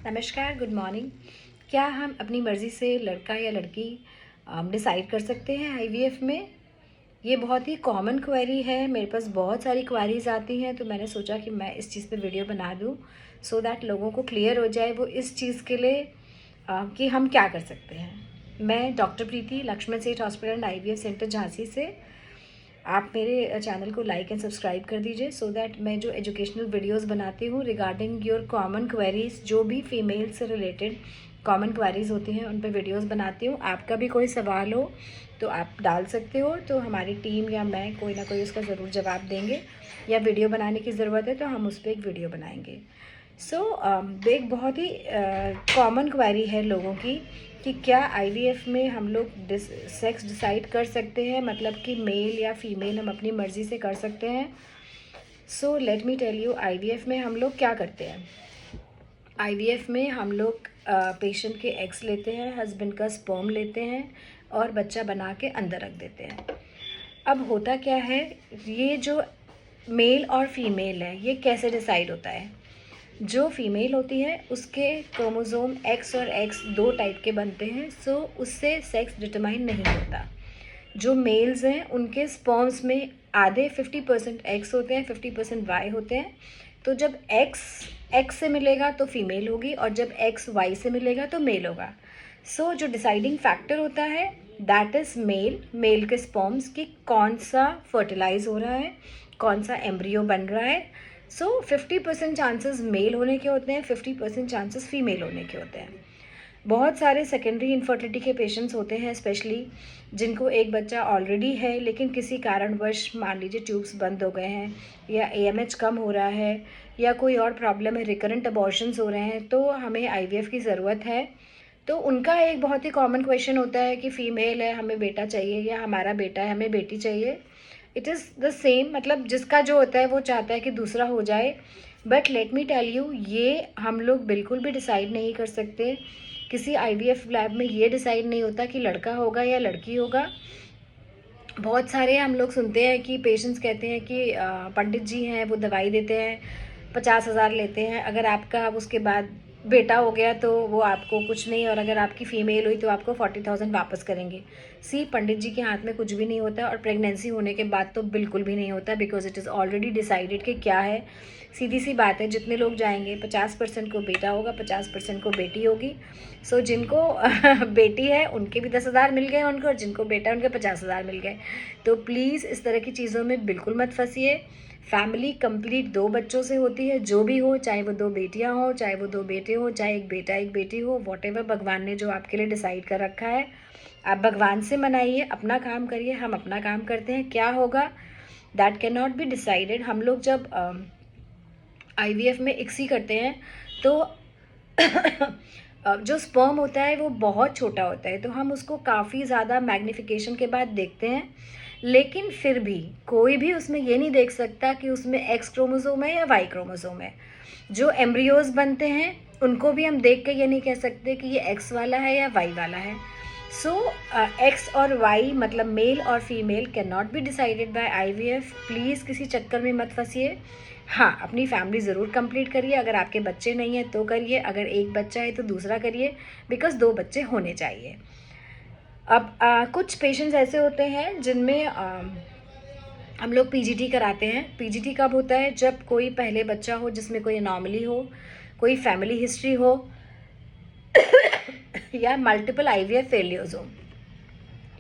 नमस्कार, good morning. क्या हम अपनी मर्ज़ी से लड़का या लड़की डिसाइड कर सकते हैं आईवीएफ में? ये बहुत ही कॉमन क्वेरी है। मेरे पास बहुत सारी क्वेरीज आती हैं, तो मैंने सोचा कि मैं इस चीज़ पे वीडियो बना दूँ सो दैट लोगों को क्लियर हो जाए वो इस चीज़ के लिए कि हम क्या कर सकते हैं। मैं डॉक्टर प्रीति, लक्ष्मण सेठ hospital and IVF centre Jhansi से। आप मेरे चैनल को लाइक एंड सब्सक्राइब कर दीजिए सो दैट मैं जो एजुकेशनल वीडियोस बनाती हूँ रिगार्डिंग योर कॉमन क्वेरीज, जो भी फीमेल से रिलेटेड कॉमन क्वेरीज होती हैं उन पर वीडियोस बनाती हूँ। आपका भी कोई सवाल हो तो आप डाल सकते हो, तो हमारी टीम या मैं कोई ना कोई उसका ज़रूर जवाब देंगे, या वीडियो बनाने की ज़रूरत है तो हम उस पर एक वीडियो बनाएंगे। एक बहुत ही कॉमन क्वेरी है लोगों की कि क्या आईवीएफ में हम लोग सेक्स डिसाइड कर सकते हैं, मतलब कि मेल या फीमेल हम अपनी मर्ज़ी से कर सकते हैं। So let me tell you, IVF में हम लोग क्या करते हैं। आईवीएफ में हम लोग पेशेंट के एग्स लेते हैं, हस्बैंड का स्पर्म लेते हैं और बच्चा बना के अंदर रख देते हैं। अब होता क्या है, ये जो मेल और फीमेल है ये कैसे डिसाइड होता है। जो फीमेल होती है उसके क्रोमोसोम एक्स और एक्स दो टाइप के बनते हैं, सो उससे सेक्स डिटरमाइन नहीं होता। जो मेल्स हैं उनके स्पर्म्स में आधे 50% एक्स होते हैं, 50% वाई होते हैं। तो जब एक्स एक्स से मिलेगा तो फीमेल होगी और जब एक्स वाई से मिलेगा तो मेल होगा। सो जो डिसाइडिंग फैक्टर होता है दैट इज़ मेल के स्पर्म्स की कौन सा फर्टिलाइज हो रहा है, कौन सा एम्ब्रियो बन रहा है। सो 50% चांसेस मेल होने के होते हैं, 50% चांसेस फीमेल होने के होते हैं। बहुत सारे सेकेंडरी इनफर्टिलिटी के पेशेंट्स होते हैं, स्पेशली जिनको एक बच्चा ऑलरेडी है लेकिन किसी कारणवश मान लीजिए ट्यूब्स बंद हो गए हैं या एएमएच कम हो रहा है या कोई और प्रॉब्लम है, रिकरेंट अबॉर्शंस हो रहे हैं, तो हमें आईवीएफ की ज़रूरत है। तो उनका एक बहुत ही कॉमन क्वेश्चन होता है कि फ़ीमेल है हमें बेटा चाहिए, या हमारा बेटा है हमें बेटी चाहिए। इट इज़ द सेम, मतलब जिसका जो होता है वो चाहता है कि दूसरा हो जाए। But let me tell you, ये हम लोग बिल्कुल भी डिसाइड नहीं कर सकते। किसी आईवीएफ लैब में ये डिसाइड नहीं होता कि लड़का होगा या लड़की होगा। बहुत सारे हम लोग सुनते हैं कि पेशेंट्स कहते हैं कि पंडित जी हैं वो दवाई देते हैं, 50,000 लेते हैं, अगर आपका उसके बाद बेटा हो गया तो वो आपको कुछ नहीं, और अगर आपकी फ़ीमेल हुई तो आपको 40,000 वापस करेंगे। पंडित जी के हाथ में कुछ भी नहीं होता, और प्रेगनेंसी होने के बाद तो बिल्कुल भी नहीं होता, because it is already decided कि क्या है। सीधी सी बात है, जितने लोग जाएंगे 50% को बेटा होगा, 50% को बेटी होगी। जिनको बेटी है उनके भी 10,000 मिल गए उनको, और जिनको बेटा है उनके 50,000 मिल गए। तो प्लीज़ इस तरह की चीज़ों में बिल्कुल मत फंसिए। फैमिली कंप्लीट 2 बच्चों से होती है, जो भी हो, चाहे वो 2 बेटियां हो, चाहे वो 2 बेटे हो, चाहे एक बेटा एक बेटी हो, वॉटेवर भगवान ने जो आपके लिए डिसाइड कर रखा है आप भगवान से मनाइए, अपना काम करिए, हम अपना काम करते हैं। क्या होगा that can not be decided. हम लोग जब आईवीएफ में इक्सी करते हैं तो जो स्पर्म होता है वो बहुत छोटा होता है, तो हम उसको काफ़ी ज़्यादा मैग्नीफिकेशन के बाद देखते हैं, लेकिन फिर भी कोई भी उसमें ये नहीं देख सकता कि उसमें एक्स क्रोमोसोम है या वाई क्रोमोसोम है। जो एम्ब्रियोज बनते हैं उनको भी हम देख के ये नहीं कह सकते कि ये एक्स वाला है या वाई वाला है। एक्स और वाई मतलब मेल और female can not be decided by IVF. Please किसी चक्कर में मत फंसिए। हाँ, अपनी फैमिली ज़रूर कंप्लीट करिए, अगर आपके बच्चे नहीं हैं तो करिए, अगर एक बच्चा है तो दूसरा करिए, बिकॉज 2 बच्चे होने चाहिए। अब कुछ पेशेंट्स ऐसे होते हैं जिनमें हम लोग पीजीटी कराते हैं। पीजीटी कब होता है, जब कोई पहले बच्चा हो जिसमें कोई अनॉमली हो, कोई फैमिली हिस्ट्री हो या मल्टीपल आईवीएफ फेलियर्स हो।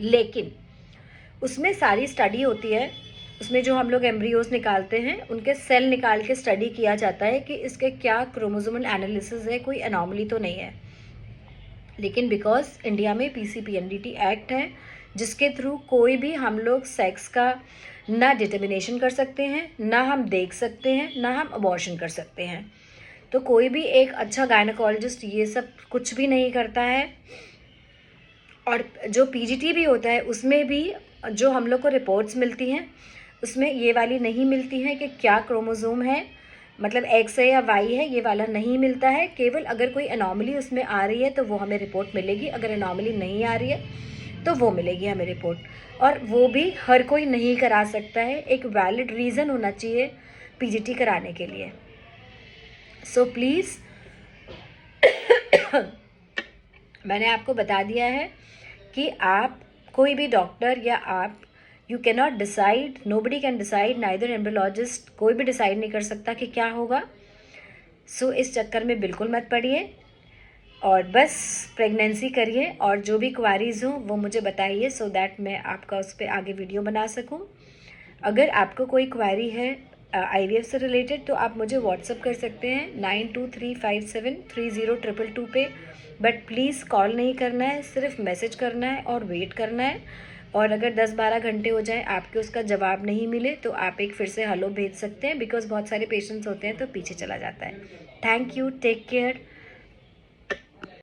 लेकिन उसमें सारी स्टडी होती है, उसमें जो हम लोग एम्ब्रियोज निकालते हैं उनके सेल निकाल के स्टडी किया जाता है कि इसके क्या क्रोमोसोमल एनालिसिस है, कोई अनॉमली तो नहीं है। लेकिन बिकॉज इंडिया में पीसीपीएनडीटी एक्ट है जिसके थ्रू कोई भी हम लोग सेक्स का ना डिटर्मिनेशन कर सकते हैं, ना हम देख सकते हैं, ना हम अबॉर्शन कर सकते हैं। तो कोई भी एक अच्छा गायनेकोलॉजिस्ट ये सब कुछ भी नहीं करता है। और जो पीजीटी भी होता है उसमें भी जो हम लोग को रिपोर्ट्स मिलती हैं उसमें ये वाली नहीं मिलती हैं कि क्या क्रोमोसोम है, मतलब एक्स है या वाई है, ये वाला नहीं मिलता है। केवल अगर कोई अनॉमली उसमें आ रही है तो वो हमें रिपोर्ट मिलेगी, अगर अनॉमली नहीं आ रही है तो वो मिलेगी हमें रिपोर्ट, और वो भी हर कोई नहीं करा सकता है। एक वैलिड रीज़न होना चाहिए पीजीटी कराने के लिए। प्लीज़ मैंने आपको बता दिया है कि आप कोई भी डॉक्टर या आप you can not decide, nobody can decide, neither embryologist, कोई भी डिसाइड नहीं कर सकता कि क्या होगा। सो इस चक्कर में बिल्कुल मत पड़िए और बस प्रेगनेंसी करिए और जो भी क्वारीज हो वो मुझे बताइए सो दैट मैं आपका उस पर आगे वीडियो बना सकूं। अगर आपको कोई क्वारी है IVF से रिलेटेड तो आप मुझे व्हाट्सअप कर सकते हैं 9235730222 पे, बट प्लीज़ कॉल नहीं करना है, सिर्फ मैसेज करना है और वेट करना है। और अगर 10-12 घंटे हो जाए आपके उसका जवाब नहीं मिले तो आप एक फिर से हेलो भेज सकते हैं, बिकॉज बहुत सारे पेशेंट्स होते हैं तो पीछे चला जाता है। Thank you, take care.